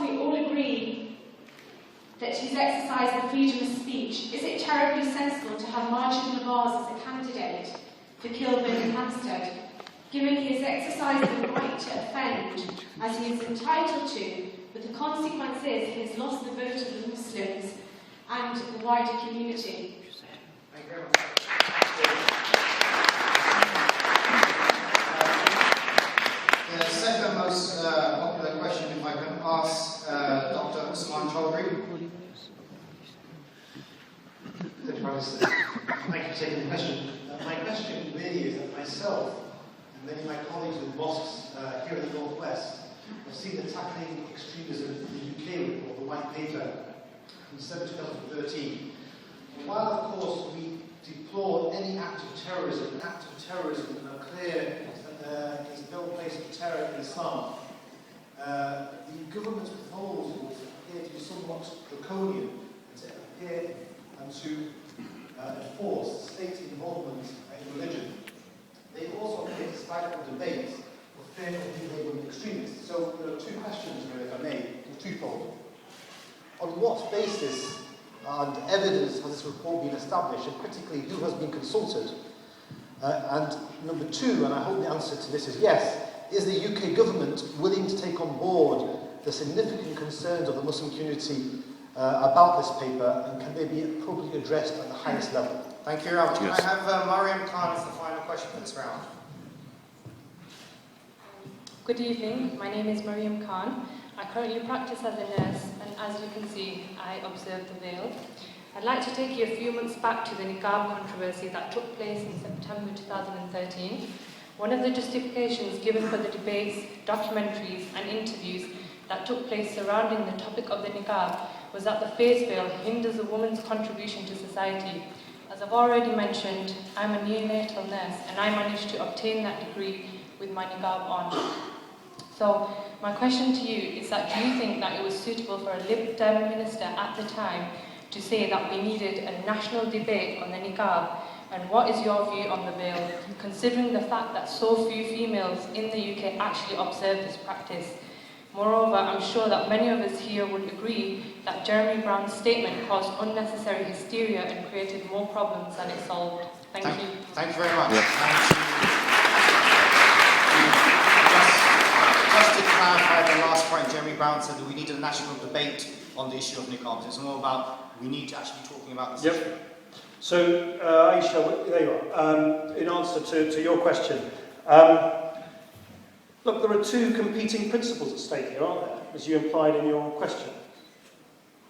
we all agree that he's exercised the freedom of speech, is it terribly sensible to have Martin Nawaz as a candidate for Kilburn and Hampstead, given he has exercised the right to offend, as he is entitled to, but the consequence is he has lost the vote of the Muslims and the wider community? Thank you very much. The second most popular question, if I can ask Dr. Usman Chaudhry. Thank you for taking the question. My question really is that myself and many of my colleagues with mosques here in the Northwest have seen the Tackling Extremism in the UK report, the White Paper, from December 2013. And while, of course, we deplore any act of terrorism, an act of terrorism and are clear that there's no place for terror in Islam, the government's proposals appear to be somewhat draconian and to appear and to enforce state involvement in religion. They also appear to stifle debate for fear of being labelled extremists. So there are two questions, really, if I may, twofold. On what basis and evidence has this report been established, and critically, who has been consulted? And number two, and I hope the answer to this is yes, is the UK government willing to take on board the significant concerns of the Muslim community about this paper, and can they be appropriately addressed at the highest level? Thank you very much. Yes. Can I have Mariam Khan as the final question for this round? Good evening, my name is Mariam Khan. I currently practice as a nurse, and as you can see, I observe the veil. I'd like to take you a few months back to the niqab controversy that took place in September 2013. One of the justifications given for the debates, documentaries and interviews that took place surrounding the topic of the niqab was that the face veil hinders a woman's contribution to society. As I've already mentioned, I'm a neonatal nurse and I managed to obtain that degree with my niqab on. So my question to you is that, do you think that it was suitable for a Lib Dem minister at the time to say that we needed a national debate on the niqab? And what is your view on the veil, considering the fact that so few females in the UK actually observe this practice? Moreover, I'm sure that many of us here would agree that Jeremy Brown's statement caused unnecessary hysteria and created more problems than it solved. Thank you. Thank you very much. Yeah. Just to clarify the last point, Jeremy Brown said that we need a national debate on the issue of niqabs. It's more about we need to actually be talking about this issue. So, Aisha, there you are. In answer to your question, look, there are two competing principles at stake here, aren't there, as you implied in your question.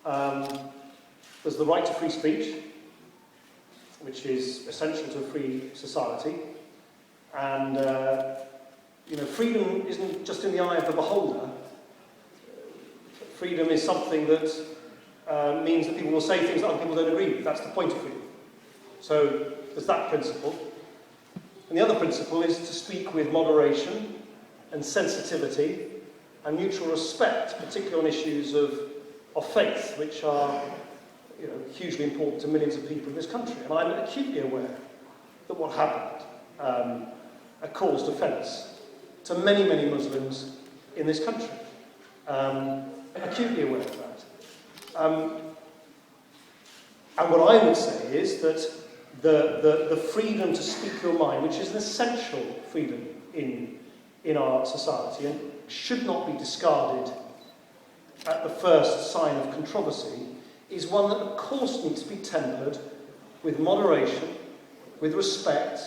There's the right to free speech, which is essential to a free society, and freedom isn't just in the eye of the beholder. Freedom is something that means that people will say things that other people don't agree with. That's the point of freedom. So there's that principle. And the other principle is to speak with moderation and sensitivity and mutual respect, particularly on issues of faith, which are hugely important to millions of people in this country. And I'm acutely aware that what happened caused offence to many, many Muslims in this country. Acutely aware of that. And what I would say is that the freedom to speak your mind, which is an essential freedom in our society and should not be discarded at the first sign of controversy, is one that of course needs to be tempered with moderation, with respect,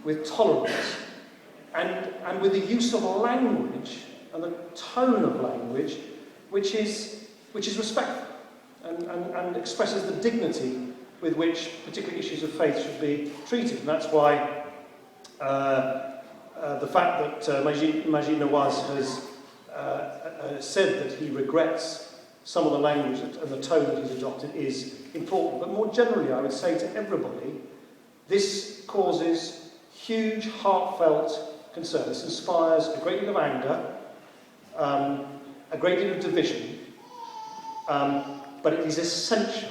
with tolerance, and with the use of language and the tone of language which is respectful and expresses the dignity with which particular issues of faith should be treated. And that's why the fact that Majid Nawaz has said that he regrets some of the language and the tone that he's adopted is important. But more generally, I would say to everybody, this causes huge, heartfelt concern. This inspires a great deal of anger, a great deal of division, but it is essential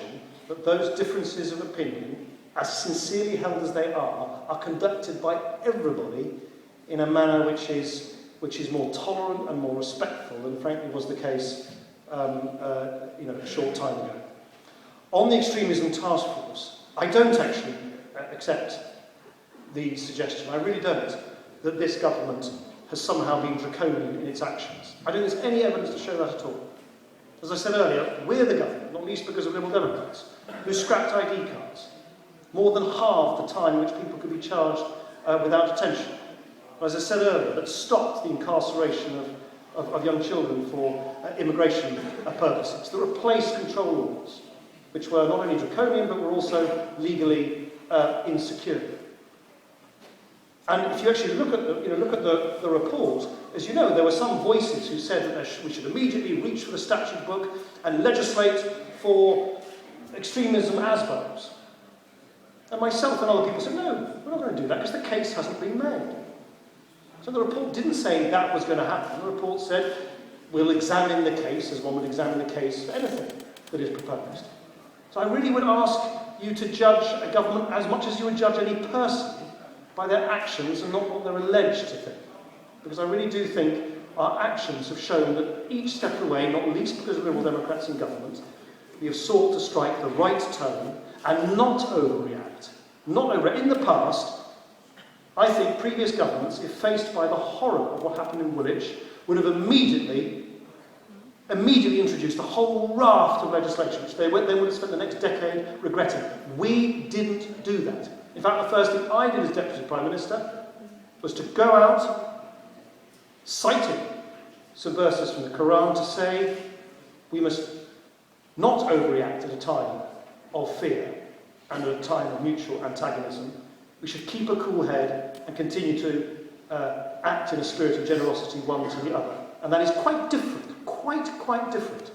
that those differences of opinion, as sincerely held as they are conducted by everybody in a manner which is more tolerant and more respectful than frankly was the case a short time ago. On the extremism task force, I don't actually accept the suggestion, I really don't, that this government has somehow been draconian in its actions. I don't think there's any evidence to show that at all. As I said earlier, we're the government, not least because of Liberal Democrats, who scrapped ID cards, more than half the time in which people could be charged without detention. As I said earlier, that stopped the incarceration of young children for immigration purposes, that replaced control laws, which were not only draconian but were also legally insecure. And if you actually look at the report, as you know, there were some voices who said that we should immediately reach for the statute book and legislate for extremism as bows. And myself and other people said, no, we're not going to do that because the case hasn't been made. So the report didn't say that was going to happen. The report said, we'll examine the case as one would examine the case for anything that is proposed. So I really would ask you to judge a government as much as you would judge any person by their actions and not what they're alleged to think. Because I really do think our actions have shown that each step of the way, not least because of Liberal Democrats in government, we have sought to strike the right tone and not overreact. In the past, I think previous governments, if faced by the horror of what happened in Woolwich, would have immediately introduced a whole raft of legislation, which they would have spent the next decade regretting. We didn't do that. In fact, the first thing I did as Deputy Prime Minister was to go out, citing some verses from the Quran to say we must not overreact at a time of fear and at a time of mutual antagonism. We should keep a cool head and continue to act in a spirit of generosity one to the other. And that is quite different, quite different,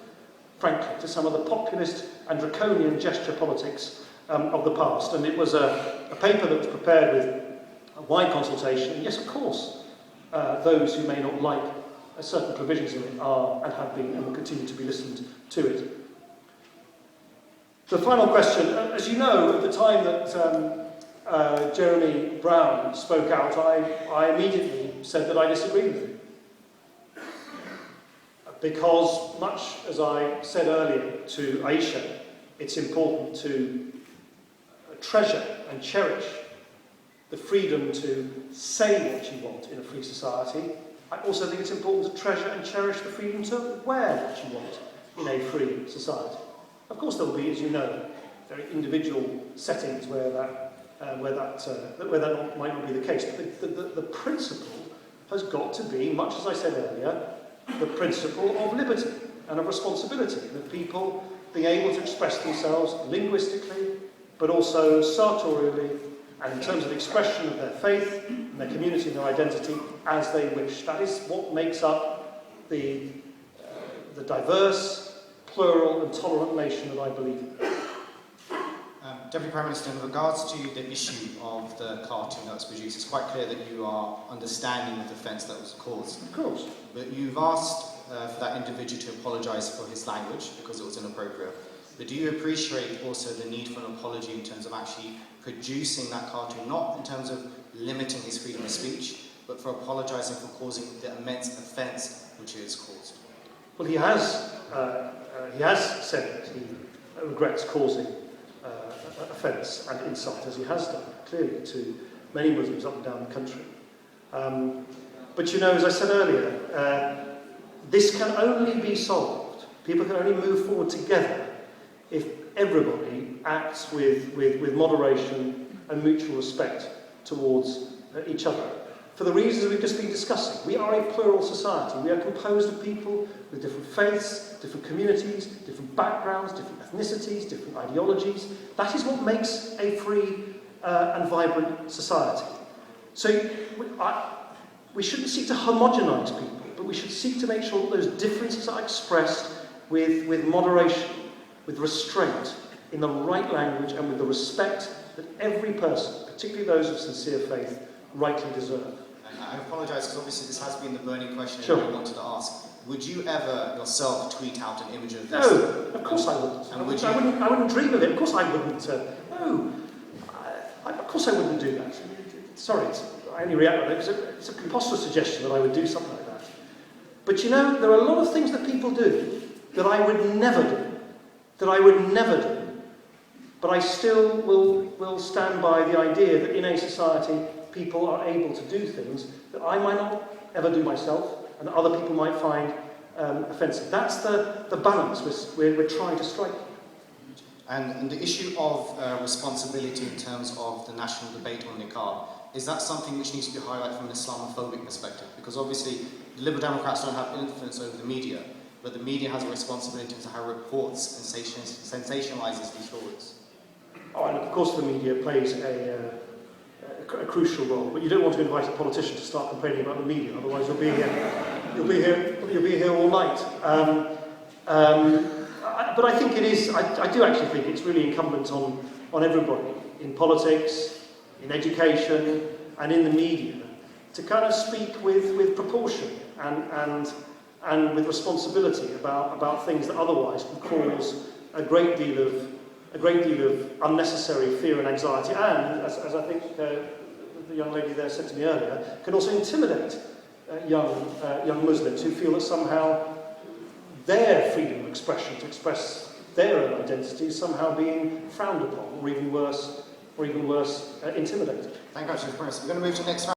frankly, to some of the populist and draconian gesture politics of the past. And it was a paper that was prepared with a wide consultation. And yes, of course, those who may not like certain provisions in it are and have been and will continue to be listened to it. The final question, as you know, at the time that Jeremy Brown spoke out, I immediately said that I disagreed with him. Because, much as I said earlier to Aisha, it's important to treasure and cherish the freedom to say what you want in a free society. I also think it's important to treasure and cherish the freedom to wear what you want in a free society. Of course, there will be, as you know, very individual settings where that might not be the case. But the principle has got to be, much as I said earlier, the principle of liberty and of responsibility, and of people being able to express themselves linguistically, but also sartorially, and in terms of expression of their faith, and their community and their identity, as they wish. That is what makes up the diverse, plural and tolerant nation that I believe in. Deputy Prime Minister, in regards to the issue of the cartoon that was produced, it's quite clear that you are understanding the offence that was caused. Of course. But you've asked for that individual to apologise for his language because it was inappropriate. But do you appreciate also the need for an apology in terms of actually producing that cartoon, not in terms of limiting his freedom of speech, but for apologising for causing the immense offence which he has caused? Well, he has said that he regrets causing offence and insult, as he has done, clearly, to many Muslims up and down the country. But you know, as I said earlier, this can only be solved. People can only move forward together if everybody acts with moderation and mutual respect towards each other. For the reasons we've just been discussing, we are a plural society. We are composed of people with different faiths, different communities, different backgrounds, different ethnicities, different ideologies. That is what makes a free and vibrant society. So we shouldn't seek to homogenise people, but we should seek to make sure that those differences are expressed with moderation, with restraint, in the right language, and with the respect that every person, particularly those of sincere faith, rightly deserve. And I apologise because obviously this has been the burning question Sure. that I wanted to ask. Would you ever yourself tweet out an image of this? No, of course I wouldn't. And I wouldn't dream of it. Of course I wouldn't. No, of course I wouldn't do that. Sorry, I only react with it. It's a preposterous suggestion that I would do something like that. But you know, there are a lot of things that people do that I would never do, but I still will stand by the idea that in a society people are able to do things that I might not ever do myself and that other people might find offensive. That's the balance we're trying to strike. And the issue of responsibility in terms of the national debate on niqab, is that something which needs to be highlighted from an Islamophobic perspective? Because obviously the Liberal Democrats don't have influence over the media, but the media has a responsibility to how it reports and sensationalises these stories. Oh, and of course the media plays a crucial role, but you don't want to invite a politician to start complaining about the media, otherwise you'll be here all night. But I think it is, I do actually think it's really incumbent on everybody in politics, in education, and in the media to kind of speak with proportion and with responsibility about things that otherwise can cause a great deal of unnecessary fear and anxiety, and as I think the young lady there said to me earlier, can also intimidate young Muslims who feel that somehow their freedom of expression to express their own identity is somehow being frowned upon, or even worse, intimidated. Thank you, Archbishop Morris. We're going to move to the next round.